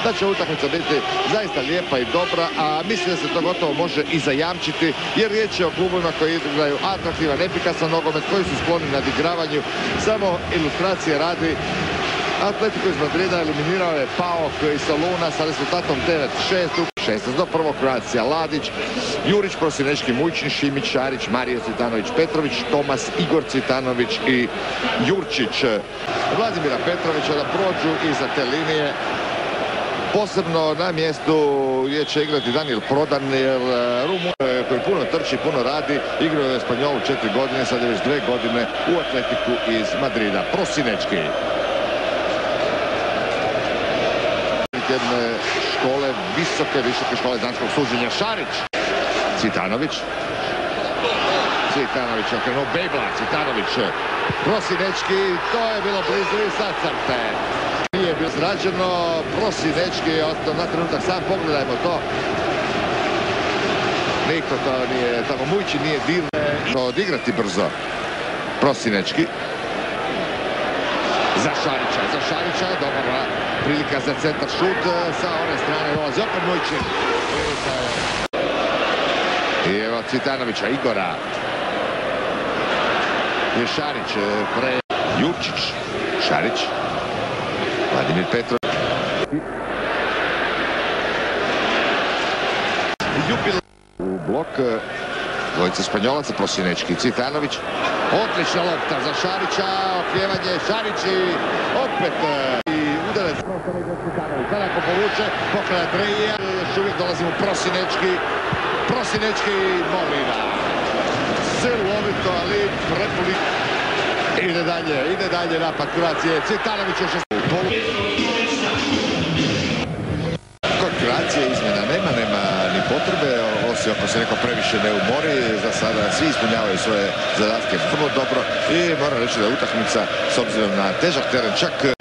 Da će utakmica biti zaista lijepa i dobra, a mislim da se to gotovo može i zajamčiti, jer riječ je o klubovima koji igraju atraktivan, efikasan nogomet, koji su skloni nadigravanju. Samo ilustracije radi, Atletico iz Madrida eliminirao je PAOK iz Soluna sa rezultatom 9-6, 16 do 1. Croatia Ladić, Jurić, Prosinečki, Mujčin, Šimić, Šarić, Marijo Cvitanović, Petrović, Tomas, Igor Cvitanović i Jurčić. Vladimira Petrovića da prođu iza te linije. Posebno na mjestu gdje će igrati Daniel Prodan, jer Rumun koji puno trči, puno radi, igrao je u Espanjolu 4 godine, sad je već 2 godine u Atletiku iz Madrida. Prosinečki. Jedne škole, visoke škole danskog suđenja. Šarić. Cvitanović. Cvitanović okrenuo Bejbla. Cvitanović. Prosinečki. To je bilo blizu i sad crte. Nije bilo zrađeno. Prosinečki je ostao na trenutak sam. Pogledajmo to. Niko to nije, tamo Mujči nije dirne. Odigrati brzo. Prosinečki. Za Šarića, dobra prilika za centar šut, sa one strane dolazi opet Mujčin. I evo Cvitanovića, Igora. I Šarić, Jurčić, Šarić, Vladimir Petrović. Jupil u blok, dvojica Španjolaca, Prosinečki, Cvitanović. Odlična lopta za Šarića, oklijevanje Šarić i opet i udarac. Sada ako povuče, pokraja Dreija, još uvijek dolazimo Prosinečki Molina. Silovito, ali prepuli. Ide dalje napad Croacije, Cvitanović još u polu. Kod Croacije izmjena nema ni potrebe, osim ako se neko previše ne umori. Za sada svi ispunjavaju svoje zadatke vrlo dobro i moram reći da je utakmica s obzirom na težak teren čak